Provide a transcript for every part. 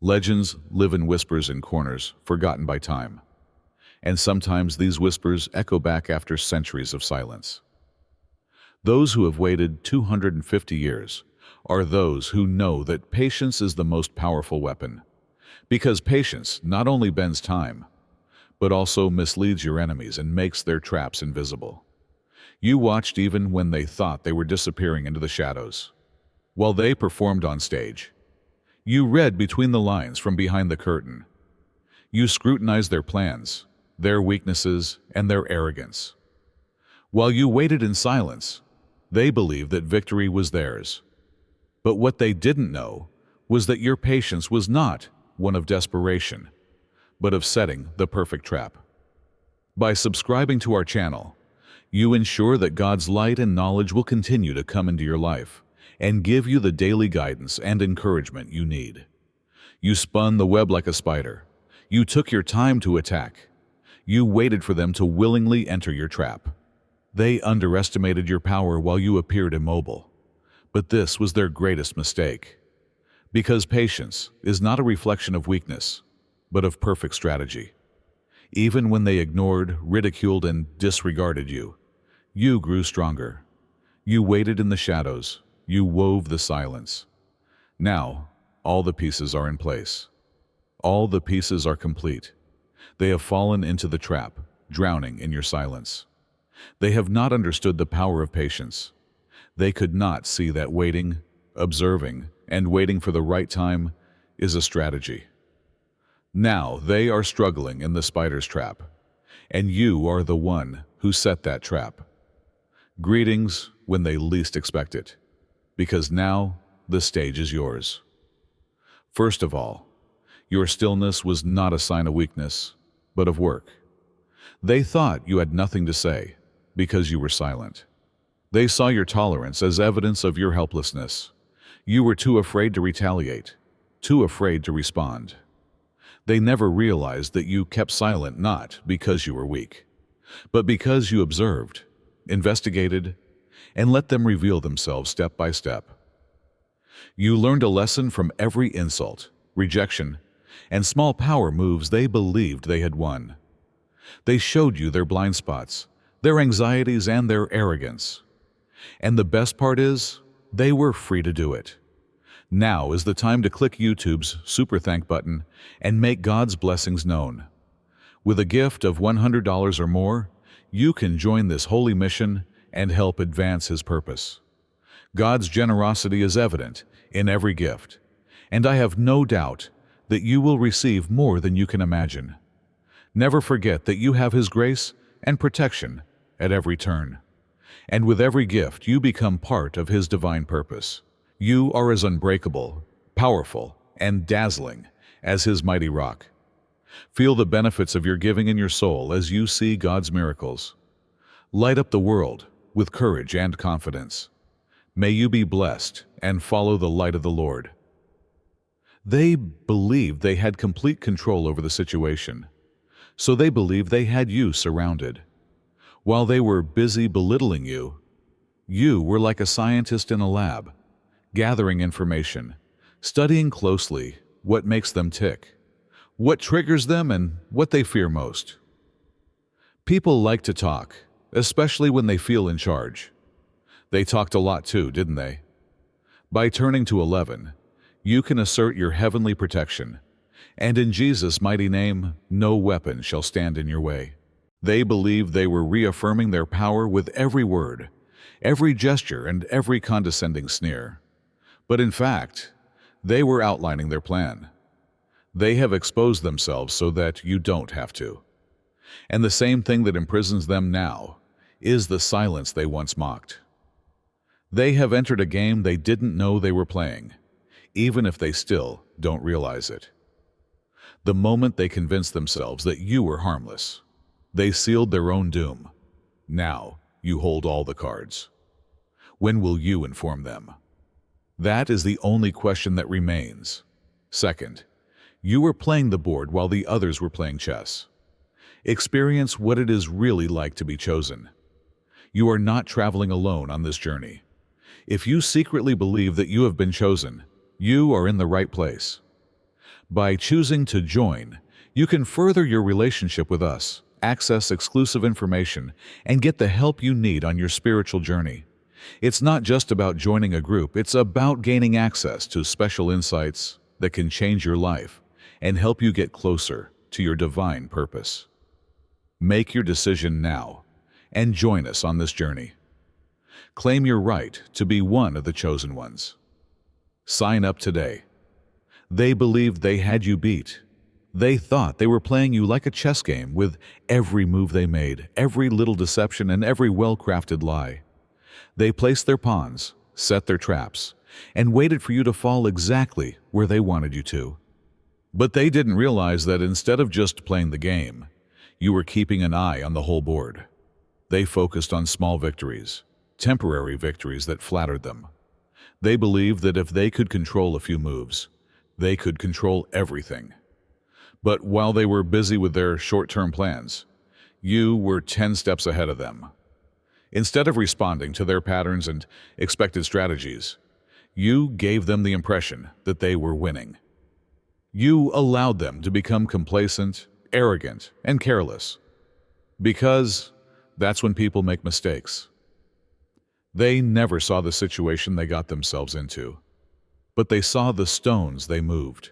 Legends live in whispers in corners, forgotten by time. And sometimes these whispers echo back after centuries of silence. Those who have waited 250 years are those who know that patience is the most powerful weapon. Because patience not only bends time, but also misleads your enemies and makes their traps invisible. You watched even when they thought they were disappearing into the shadows. While they performed on stage, you read between the lines from behind the curtain. You scrutinized their plans, their weaknesses, and their arrogance. While you waited in silence, they believed that victory was theirs. But what they didn't know was that your patience was not one of desperation, but of setting the perfect trap. By subscribing to our channel, you ensure that God's light and knowledge will continue to come into your life and give you the daily guidance and encouragement you need. You spun the web like a spider. You took your time to attack. You waited for them to willingly enter your trap. They underestimated your power while you appeared immobile. But this was their greatest mistake. Because patience is not a reflection of weakness, but of perfect strategy. Even when they ignored, ridiculed, and disregarded you, you grew stronger. You waited in the shadows. You wove the silence. Now, all the pieces are in place. All the pieces are complete. They have fallen into the trap, drowning in your silence. They have not understood the power of patience. They could not see that waiting, observing, and waiting for the right time is a strategy. Now they are struggling in the spider's trap, and you are the one who set that trap. Greetings when they least expect it, because now the stage is yours. First of all, your stillness was not a sign of weakness, but of work. They thought you had nothing to say because you were silent. They saw your tolerance as evidence of your helplessness. You were too afraid to retaliate, too afraid to respond. They never realized that you kept silent not because you were weak, but because you observed, investigated, and let them reveal themselves step by step. You learned a lesson from every insult, rejection, and small power moves they believed they had won. They showed you their blind spots, their anxieties, and their arrogance. And the best part is, they were free to do it. Now is the time to click YouTube's Super Thank button and make God's blessings known. With a gift of $100 or more, you can join this holy mission and help advance His purpose. God's generosity is evident in every gift, and I have no doubt that you will receive more than you can imagine. Never forget that you have His grace and protection at every turn. And with every gift, you become part of His divine purpose. You are as unbreakable, powerful, and dazzling as His mighty rock. Feel the benefits of your giving in your soul as you see God's miracles. Light up the world with courage and confidence. May you be blessed and follow the light of the Lord. They believed they had complete control over the situation, so they believed they had you surrounded. While they were busy belittling you, you were like a scientist in a lab, gathering information, studying closely what makes them tick, what triggers them, and what they fear most. People like to talk, especially when they feel in charge. They talked a lot too, didn't they? By turning to 11, you can assert your heavenly protection, and in Jesus' mighty name, no weapon shall stand in your way. They believed they were reaffirming their power with every word, every gesture, and every condescending sneer. But in fact, they were outlining their plan. They have exposed themselves so that you don't have to. And the same thing that imprisons them now is the silence they once mocked. They have entered a game they didn't know they were playing, even if they still don't realize it. The moment they convinced themselves that you were harmless, they sealed their own doom. Now you hold all the cards. When will you inform them? That is the only question that remains. Second, you were playing the board while the others were playing chess. Experience what it is really like to be chosen. You are not traveling alone on this journey. If you secretly believe that you have been chosen, you are in the right place. By choosing to join, you can further your relationship with us, access exclusive information, and get the help you need on your spiritual journey. It's not just about joining a group, it's about gaining access to special insights that can change your life and help you get closer to your divine purpose. Make your decision now and join us on this journey. Claim your right to be one of the chosen ones. Sign up today. They believed they had you beat. They thought they were playing you like a chess game with every move they made, every little deception, and every well-crafted lie. They placed their pawns, set their traps, and waited for you to fall exactly where they wanted you to. But they didn't realize that instead of just playing the game, you were keeping an eye on the whole board. They focused on small victories, temporary victories that flattered them. They believed that if they could control a few moves, they could control everything. But while they were busy with their short-term plans, you were 10 steps ahead of them. Instead of responding to their patterns and expected strategies, you gave them the impression that they were winning. You allowed them to become complacent, arrogant, and careless. Because that's when people make mistakes. They never saw the situation they got themselves into, but they saw the stones they moved.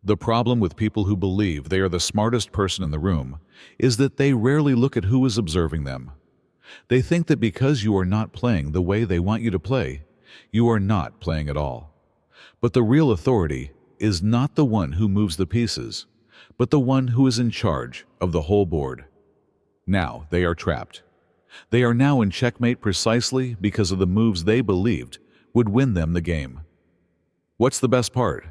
The problem with people who believe they are the smartest person in the room is that they rarely look at who is observing them. They think that because you are not playing the way they want you to play, you are not playing at all. But the real authority is not the one who moves the pieces, but the one who is in charge of the whole board. Now they are trapped. They are now in checkmate precisely because of the moves they believed would win them the game. What's the best part?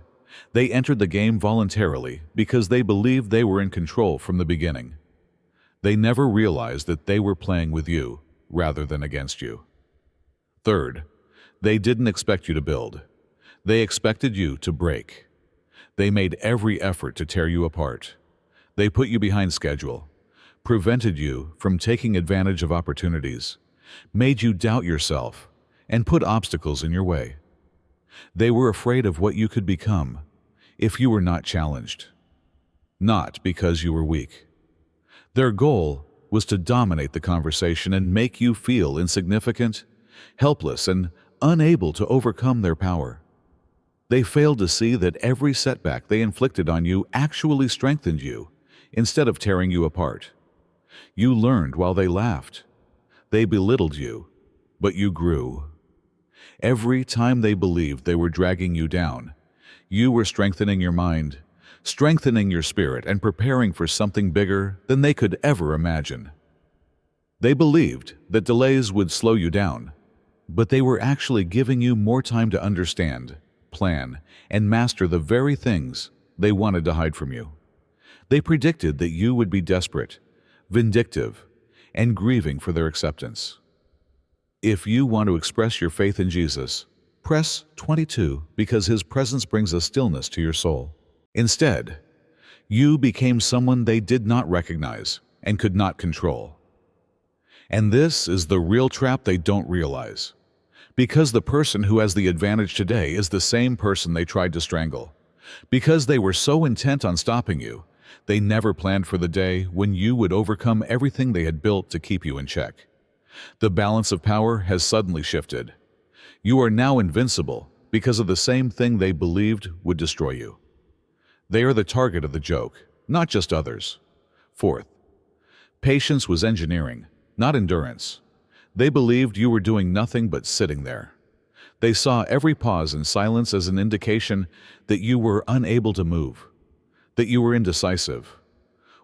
They entered the game voluntarily because they believed they were in control from the beginning. They never realized that they were playing with you rather than against you. Third, they didn't expect you to build. They expected you to break. They made every effort to tear you apart. They put you behind schedule, prevented you from taking advantage of opportunities, made you doubt yourself, and put obstacles in your way. They were afraid of what you could become if you were not challenged, not because you were weak. Their goal was to dominate the conversation and make you feel insignificant, helpless, and unable to overcome their power. They failed to see that every setback they inflicted on you actually strengthened you instead of tearing you apart. You learned while they laughed. They belittled you, but you grew. Every time they believed they were dragging you down, you were strengthening your mind, strengthening your spirit, and preparing for something bigger than they could ever imagine. They believed that delays would slow you down, but they were actually giving you more time to understand, plan, and master the very things they wanted to hide from you. They predicted that you would be desperate, vindictive, and grieving for their acceptance. If you want to express your faith in Jesus, press 22 because His presence brings a stillness to your soul. Instead, you became someone they did not recognize and could not control. And this is the real trap they don't realize. Because the person who has the advantage today is the same person they tried to strangle. Because they were so intent on stopping you, they never planned for the day when you would overcome everything they had built to keep you in check. The balance of power has suddenly shifted. You are now invincible because of the same thing they believed would destroy you. They are the target of the joke, not just others. Fourth, patience was engineering, not endurance. They believed you were doing nothing but sitting there. They saw every pause in silence as an indication that you were unable to move, that you were indecisive,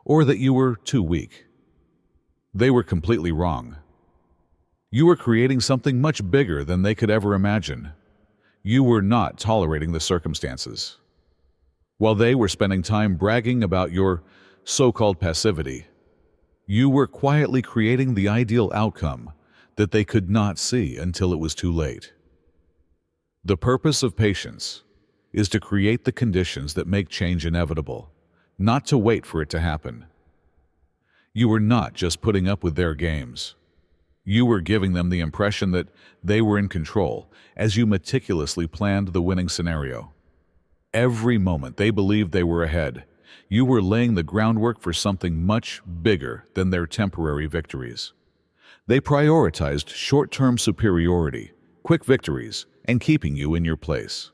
or that you were too weak. They were completely wrong. You were creating something much bigger than they could ever imagine. You were not tolerating the circumstances. While they were spending time bragging about your so-called passivity, you were quietly creating the ideal outcome that they could not see until it was too late. The purpose of patience is to create the conditions that make change inevitable, not to wait for it to happen. You were not just putting up with their games. You were giving them the impression that they were in control as you meticulously planned the winning scenario. Every moment they believed they were ahead. You were laying the groundwork for something much bigger than their temporary victories. They prioritized short-term superiority, quick victories, and keeping you in your place.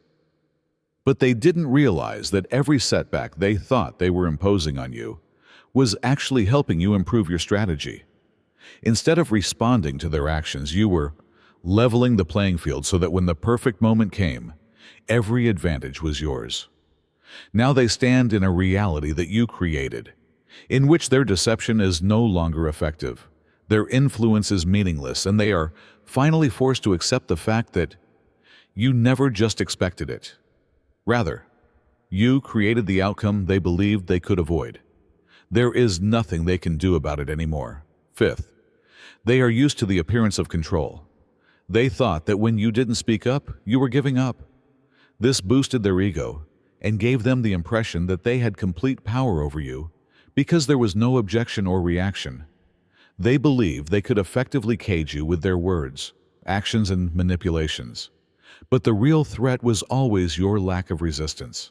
But they didn't realize that every setback they thought they were imposing on you was actually helping you improve your strategy. Instead of responding to their actions, you were leveling the playing field so that when the perfect moment came, every advantage was yours. Now they stand in a reality that you created, in which their deception is no longer effective. Their influence is meaningless, and they are finally forced to accept the fact that you never just expected it. Rather, you created the outcome they believed they could avoid. There is nothing they can do about it anymore. Fifth, they are used to the appearance of control. They thought that when you didn't speak up, you were giving up. This boosted their ego and gave them the impression that they had complete power over you because there was no objection or reaction. They believed they could effectively cage you with their words, actions, and manipulations. But the real threat was always your lack of resistance.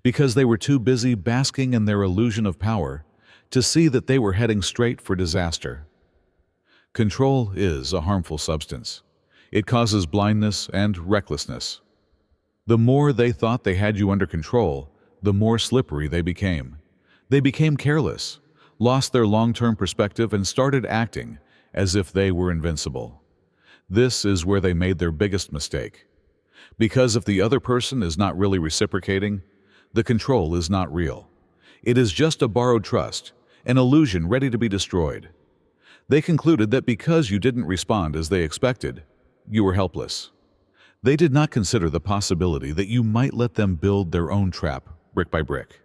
Because they were too busy basking in their illusion of power to see that they were heading straight for disaster. Control is a harmful substance. It causes blindness and recklessness. The more they thought they had you under control, the more slippery they became. They became careless, lost their long-term perspective, and started acting as if they were invincible. This is where they made their biggest mistake. Because if the other person is not really reciprocating, the control is not real. It is just a borrowed trust, an illusion ready to be destroyed. They concluded that because you didn't respond as they expected, you were helpless. They did not consider the possibility that you might let them build their own trap, brick by brick.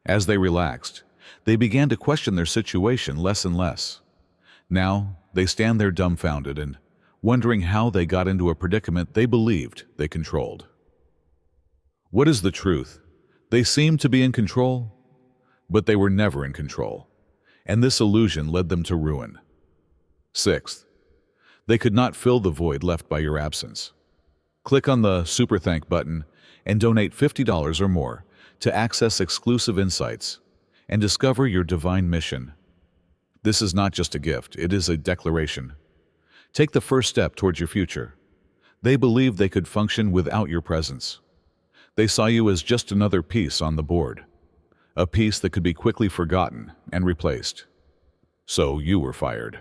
As they relaxed, they began to question their situation less and less. Now, they stand there dumbfounded and wondering how they got into a predicament they believed they controlled. What is the truth? They seemed to be in control, but they were never in control, and this illusion led them to ruin. Sixth, they could not fill the void left by your absence. Click on the Super Thank button and donate $50 or more to access exclusive insights and discover your divine mission. This is not just a gift, it is a declaration. Take the first step towards your future. They believed they could function without your presence. They saw you as just another piece on the board, a piece that could be quickly forgotten and replaced. So you were fired.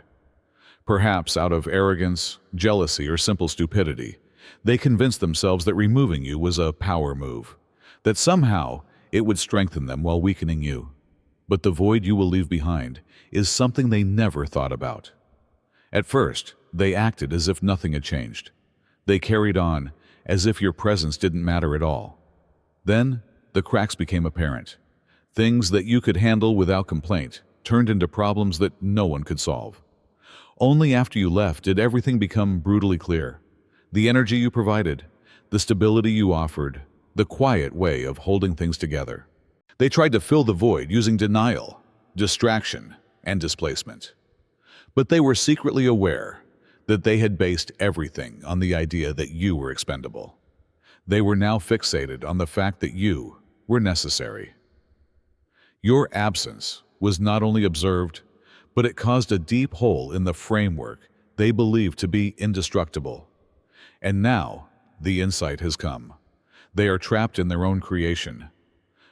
Perhaps out of arrogance, jealousy, or simple stupidity, they convinced themselves that removing you was a power move, that somehow it would strengthen them while weakening you. But the void you will leave behind is something they never thought about. At first, they acted as if nothing had changed. They carried on as if your presence didn't matter at all. Then, the cracks became apparent. Things that you could handle without complaint turned into problems that no one could solve. Only after you left did everything become brutally clear. The energy you provided, the stability you offered, the quiet way of holding things together. They tried to fill the void using denial, distraction, and displacement. But they were secretly aware that they had based everything on the idea that you were expendable. They were now fixated on the fact that you were necessary. Your absence was not only observed, but it caused a deep hole in the framework they believed to be indestructible. And now, the insight has come. They are trapped in their own creation,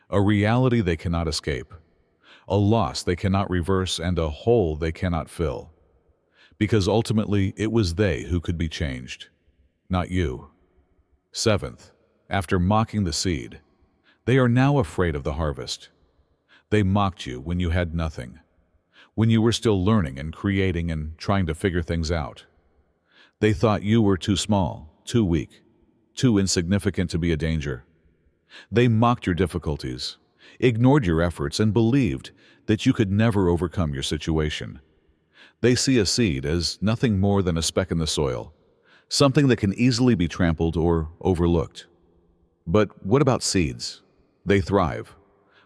a reality they cannot escape, a loss they cannot reverse, and a hole they cannot fill. Because ultimately, it was they who could be changed, not you. Seventh, after mocking the seed, they are now afraid of the harvest. They mocked you when you had nothing, when you were still learning and creating and trying to figure things out. They thought you were too small, too weak, too insignificant to be a danger. They mocked your difficulties, ignored your efforts, and believed that you could never overcome your situation. They see a seed as nothing more than a speck in the soil, something that can easily be trampled or overlooked. But what about seeds? They thrive.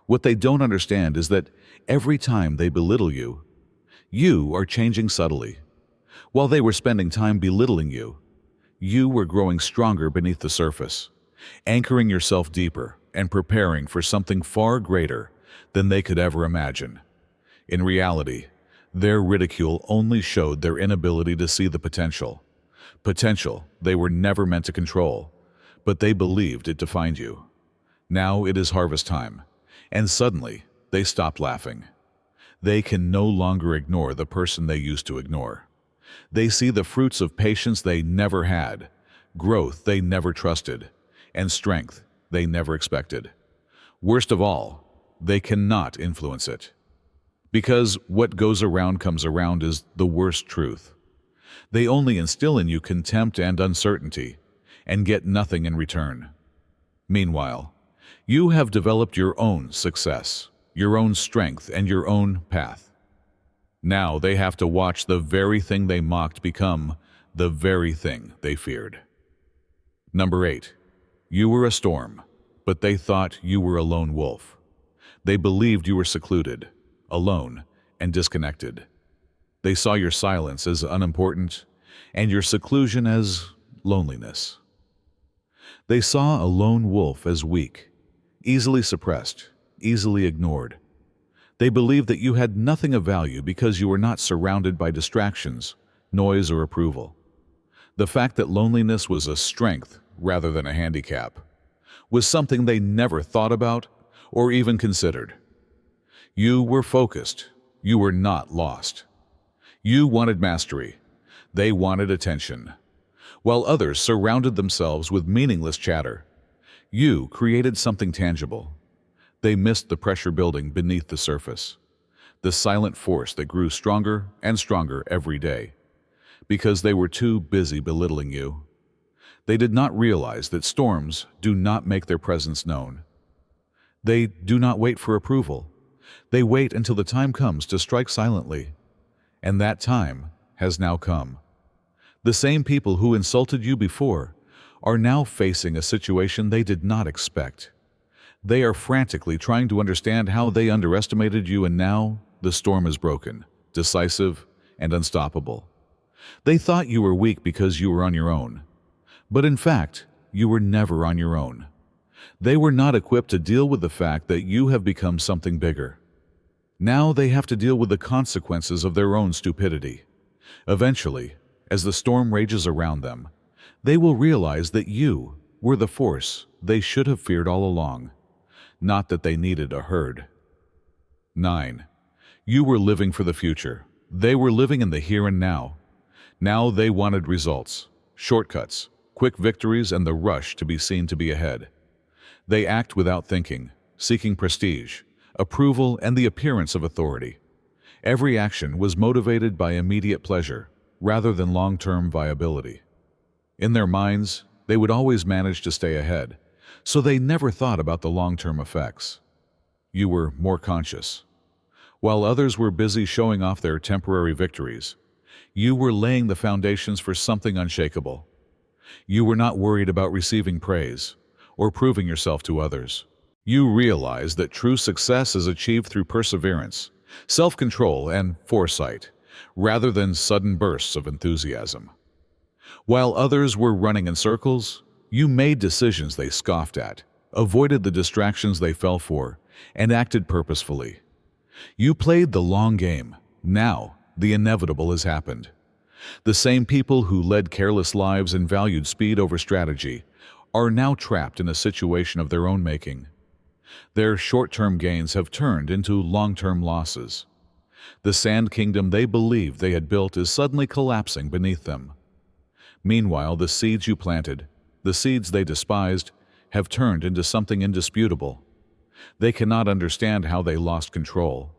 What they don't understand is that every time they belittle you, you are changing subtly. While they were spending time belittling you, you were growing stronger beneath the surface, anchoring yourself deeper and preparing for something far greater than they could ever imagine. In reality, their ridicule only showed their inability to see the potential. Potential they were never meant to control, but they believed it defined you. Now it is harvest time, and suddenly they stopped laughing. They can no longer ignore the person they used to ignore. They see the fruits of patience they never had, growth they never trusted, and strength they never expected. Worst of all, they cannot influence it. Because what goes around comes around is the worst truth. They only instill in you contempt and uncertainty, and get nothing in return. Meanwhile, you have developed your own success, your own strength, and your own path. Now they have to watch the very thing they mocked become the very thing they feared. Number 8. You were a storm, but they thought you were a lone wolf. They believed you were secluded, alone, and disconnected. They saw your silence as unimportant and your seclusion as loneliness. They saw a lone wolf as weak, easily suppressed, easily ignored. They believed that you had nothing of value because you were not surrounded by distractions, noise, or approval. The fact that loneliness was a strength rather than a handicap was something they never thought about or even considered. You were focused. You were not lost. You wanted mastery. They wanted attention. While others surrounded themselves with meaningless chatter, you created something tangible. They missed the pressure building beneath the surface, the silent force that grew stronger and stronger every day, because they were too busy belittling you. They did not realize that storms do not make their presence known. They do not wait for approval. They wait until the time comes to strike silently, and that time has now come. The same people who insulted you before are now facing a situation they did not expect. They are frantically trying to understand how they underestimated you, and now the storm is broken, decisive, and unstoppable. They thought you were weak because you were on your own. But in fact, you were never on your own. They were not equipped to deal with the fact that you have become something bigger. Now they have to deal with the consequences of their own stupidity. Eventually, as the storm rages around them, they will realize that you were the force they should have feared all along, not that they needed a herd. 9. You were living for the future. They were living in the here and now. Now they wanted results, shortcuts, quick victories, and the rush to be seen to be ahead. They act without thinking, seeking prestige, approval, and the appearance of authority. Every action was motivated by immediate pleasure, rather than long-term viability. In their minds, they would always manage to stay ahead, so they never thought about the long-term effects. You were more conscious. While others were busy showing off their temporary victories, you were laying the foundations for something unshakable. You were not worried about receiving praise or proving yourself to others. You realized that true success is achieved through perseverance, self-control, and foresight, rather than sudden bursts of enthusiasm. While others were running in circles, you made decisions they scoffed at, avoided the distractions they fell for, and acted purposefully. You played the long game. Now, the inevitable has happened. The same people who led careless lives and valued speed over strategy are now trapped in a situation of their own making. Their short-term gains have turned into long-term losses. The sand kingdom they believed they had built is suddenly collapsing beneath them. Meanwhile, the seeds you planted, the seeds they despised, have turned into something indisputable. They cannot understand how they lost control.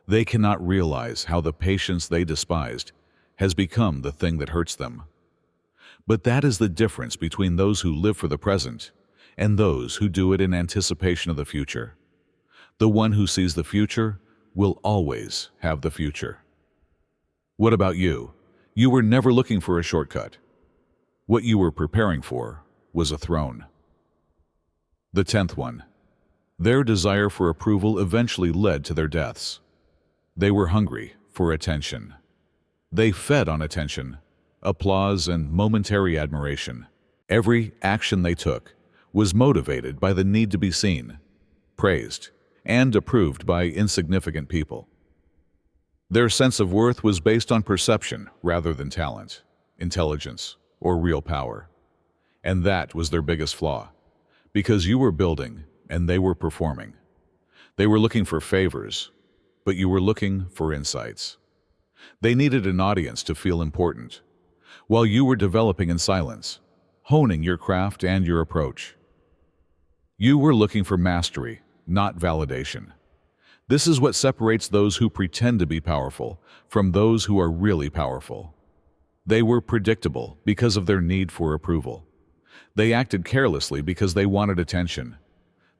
They cannot realize how the patience they despised has become the thing that hurts them. But that is the difference between those who live for the present and those who do it in anticipation of the future. The one who sees the future will always have the future. What about you? You were never looking for a shortcut. What you were preparing for was a throne. The 10th one. Their desire for approval eventually led to their deaths. They were hungry for attention. They fed on attention, applause, and momentary admiration. Every action they took, was motivated by the need to be seen, praised, and approved by insignificant people. Their sense of worth was based on perception rather than talent, intelligence, or real power. And that was their biggest flaw, because you were building and they were performing. They were looking for favors, but you were looking for insights. They needed an audience to feel important, while you were developing in silence, honing your craft and your approach. You were looking for mastery, not validation. This is what separates those who pretend to be powerful from those who are really powerful. They were predictable because of their need for approval. They acted carelessly because they wanted attention.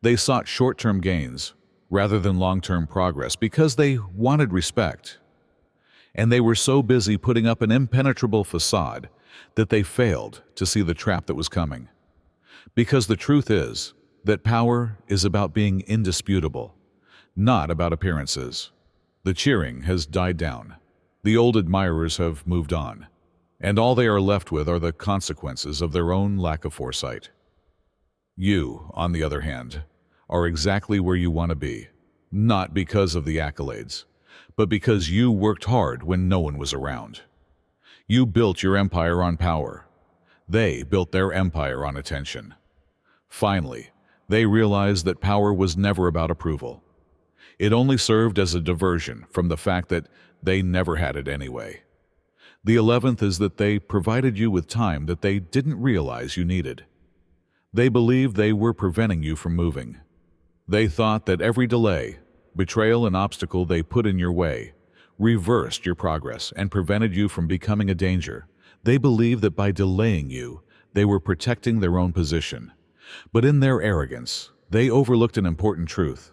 They sought short-term gains rather than long-term progress because they wanted respect. And they were so busy putting up an impenetrable facade that they failed to see the trap that was coming. Because the truth is that power is about being indisputable, not about appearances. The cheering has died down. The old admirers have moved on, and all they are left with are the consequences of their own lack of foresight. You, on the other hand, are exactly where you want to be, not because of the accolades, but because you worked hard when no one was around. You built your empire on power. They built their empire on attention. Finally, they realized that power was never about approval. It only served as a diversion from the fact that they never had it anyway. The 11th is that they provided you with time that they didn't realize you needed. They believed they were preventing you from moving. They thought that every delay, betrayal, and obstacle they put in your way reversed your progress and prevented you from becoming a danger. They believed that by delaying you, they were protecting their own position. But in their arrogance, they overlooked an important truth.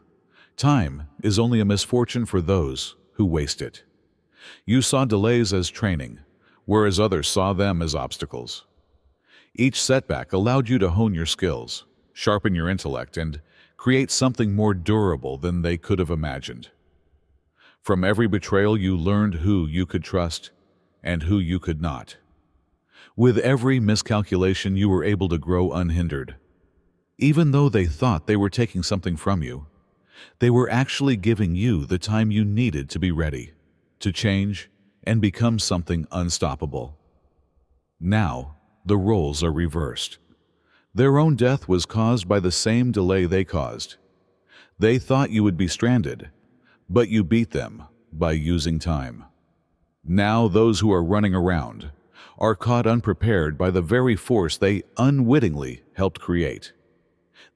Time is only a misfortune for those who waste it. You saw delays as training, whereas others saw them as obstacles. Each setback allowed you to hone your skills, sharpen your intellect, and create something more durable than they could have imagined. From every betrayal, you learned who you could trust and who you could not. With every miscalculation, you were able to grow unhindered. Even though they thought they were taking something from you, they were actually giving you the time you needed to be ready, to change, and become something unstoppable. Now, the roles are reversed. Their own death was caused by the same delay they caused. They thought you would be stranded, but you beat them by using time. Now those who are running around are caught unprepared by the very force they unwittingly helped create.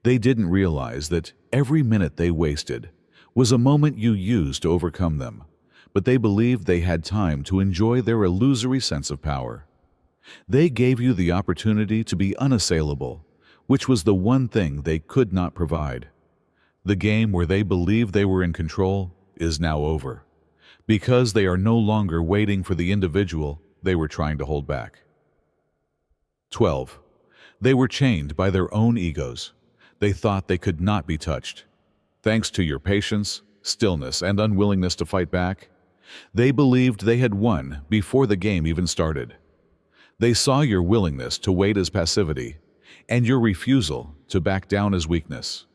They didn't realize that every minute they wasted was a moment you used to overcome them, but they believed they had time to enjoy their illusory sense of power. They gave you the opportunity to be unassailable, which was the one thing they could not provide. The game where they believed they were in control is now over, because they are no longer waiting for the individual they were trying to hold back. 12. They were chained by their own egos. They thought they could not be touched. Thanks to your patience, stillness, and unwillingness to fight back, they believed they had won before the game even started. They saw your willingness to wait as passivity and your refusal to back down as weakness.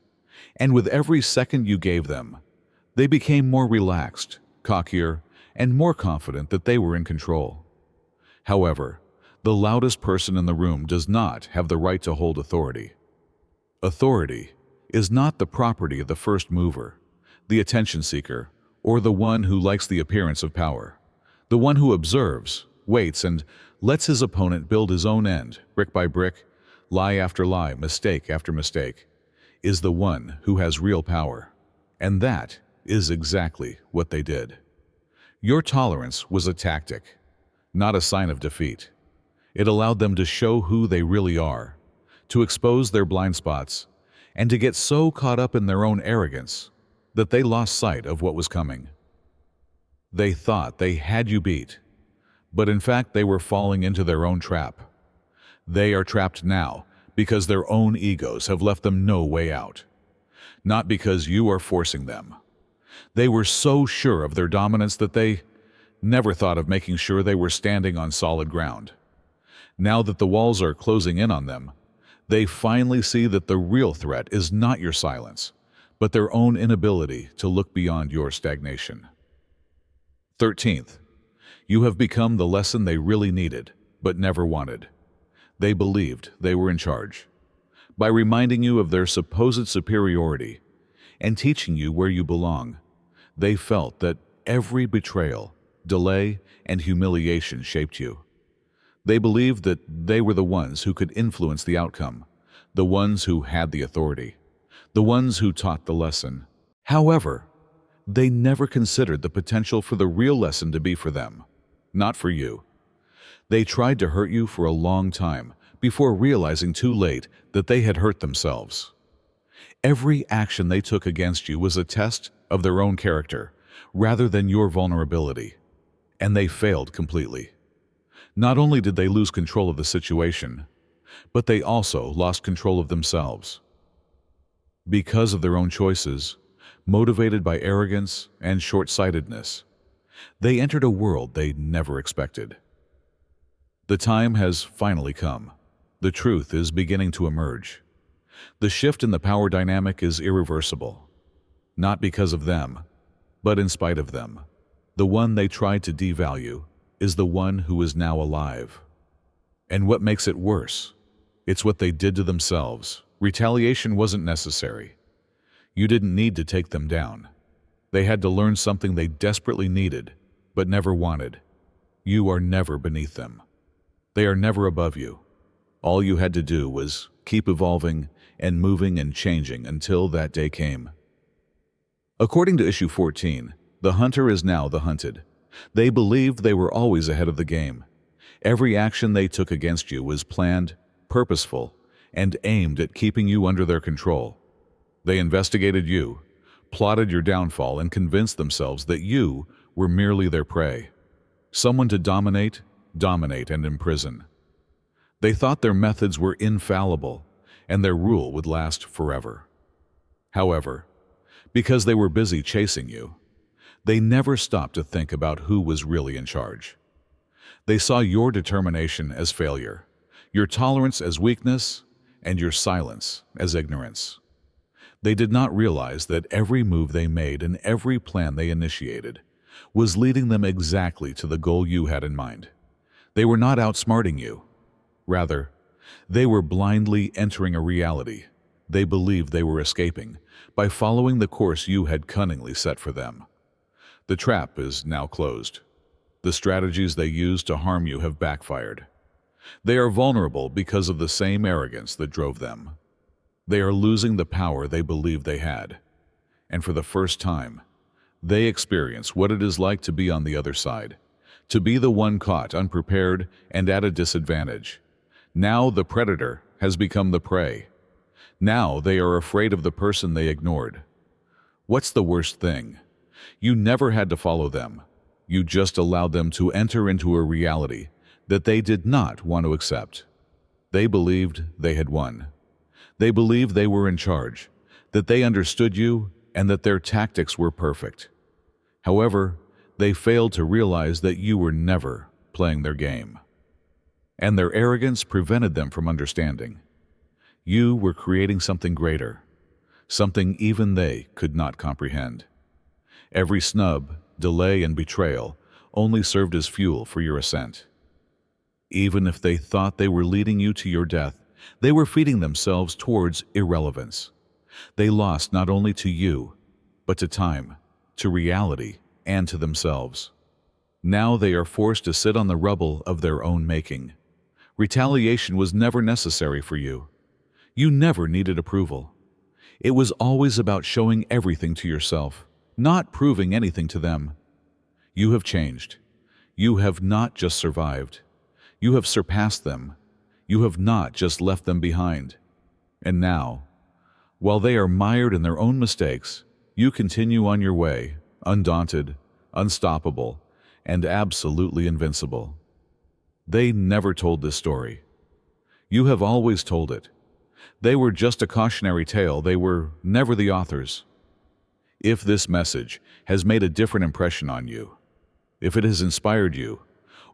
And with every second you gave them, they became more relaxed, cockier, and more confident that they were in control. However, the loudest person in the room does not have the right to hold authority. Authority is not the property of the first mover, the attention seeker, or the one who likes the appearance of power. The one who observes, waits, and lets his opponent build his own end, brick by brick, lie after lie, mistake after mistake, is the one who has real power. And that is exactly what they did. Your tolerance was a tactic, not a sign of defeat. It allowed them to show who they really are, to expose their blind spots, and to get so caught up in their own arrogance that they lost sight of what was coming. They thought they had you beat, but in fact they were falling into their own trap. They are trapped now because their own egos have left them no way out, not because you are forcing them. They were so sure of their dominance that they never thought of making sure they were standing on solid ground. Now that the walls are closing in on them, They finally see that the real threat is not your silence, but their own inability to look beyond your stagnation. 13th, you have become the lesson they really needed, but never wanted. They believed they were in charge. By reminding you of their supposed superiority and teaching you where you belong, they felt that every betrayal, delay, and humiliation shaped you. They believed that they were the ones who could influence the outcome, the ones who had the authority, the ones who taught the lesson. However, they never considered the potential for the real lesson to be for them, not for you. They tried to hurt you for a long time before realizing too late that they had hurt themselves. Every action they took against you was a test of their own character rather than your vulnerability, and they failed completely. Not only did they lose control of the situation, but they also lost control of themselves. Because of their own choices, motivated by arrogance and short-sightedness, they entered a world they never expected. The time has finally come. The truth is beginning to emerge. The shift in the power dynamic is irreversible, not because of them, but in spite of them. The one they tried to devalue is the one who is now alive. And what makes it worse? It's what they did to themselves. Retaliation wasn't necessary. You didn't need to take them down. They had to learn something they desperately needed, but never wanted. You are never beneath them. They are never above you. All you had to do was keep evolving and moving and changing until that day came. According to issue 14, the hunter is now the hunted. They believed they were always ahead of the game. Every action they took against you was planned, purposeful, and aimed at keeping you under their control. They investigated you, plotted your downfall, and convinced themselves that you were merely their prey, someone to dominate, and imprison. They thought their methods were infallible, and their rule would last forever. However, because they were busy chasing you, they never stopped to think about who was really in charge. They saw your determination as failure, your tolerance as weakness, and your silence as ignorance. They did not realize that every move they made and every plan they initiated was leading them exactly to the goal you had in mind. They were not outsmarting you. Rather, they were blindly entering a reality they believed they were escaping by following the course you had cunningly set for them. The trap is now closed. The strategies they used to harm you have backfired. They are vulnerable because of the same arrogance that drove them. They are losing the power they believed they had. And for the first time, they experience what it is like to be on the other side, to be the one caught unprepared and at a disadvantage. Now the predator has become the prey. Now they are afraid of the person they ignored. What's the worst thing? You never had to follow them. You just allowed them to enter into a reality that they did not want to accept. They believed they had won. They believed they were in charge, that they understood you, and that their tactics were perfect. However, they failed to realize that you were never playing their game. And their arrogance prevented them from understanding. You were creating something greater, something even they could not comprehend. Every snub, delay, and betrayal only served as fuel for your ascent. Even if they thought they were leading you to your death, they were feeding themselves towards irrelevance. They lost not only to you, but to time, to reality, and to themselves. Now they are forced to sit on the rubble of their own making. Retaliation was never necessary for you. You never needed approval. It was always about showing everything to yourself, not proving anything to them. You have changed. You have not just survived. You have surpassed them. You have not just left them behind. And now, while they are mired in their own mistakes, you continue on your way, undaunted, unstoppable, and absolutely invincible. They never told this story. You have always told it. They were just a cautionary tale. They were never the authors. If this message has made a different impression on you, if it has inspired you,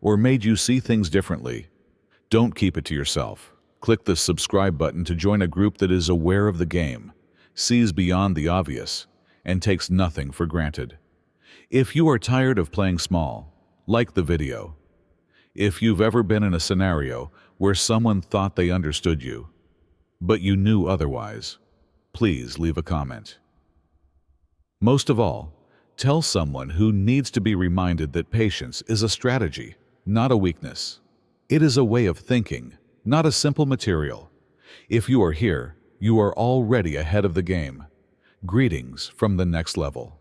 or made you see things differently, don't keep it to yourself. Click the subscribe button to join a group that is aware of the game, sees beyond the obvious, and takes nothing for granted. If you are tired of playing small, like the video. If you've ever been in a scenario where someone thought they understood you, but you knew otherwise, please leave a comment. Most of all, tell someone who needs to be reminded that patience is a strategy, not a weakness. It is a way of thinking, not a simple material. If you are here, you are already ahead of the game. Greetings from the next level.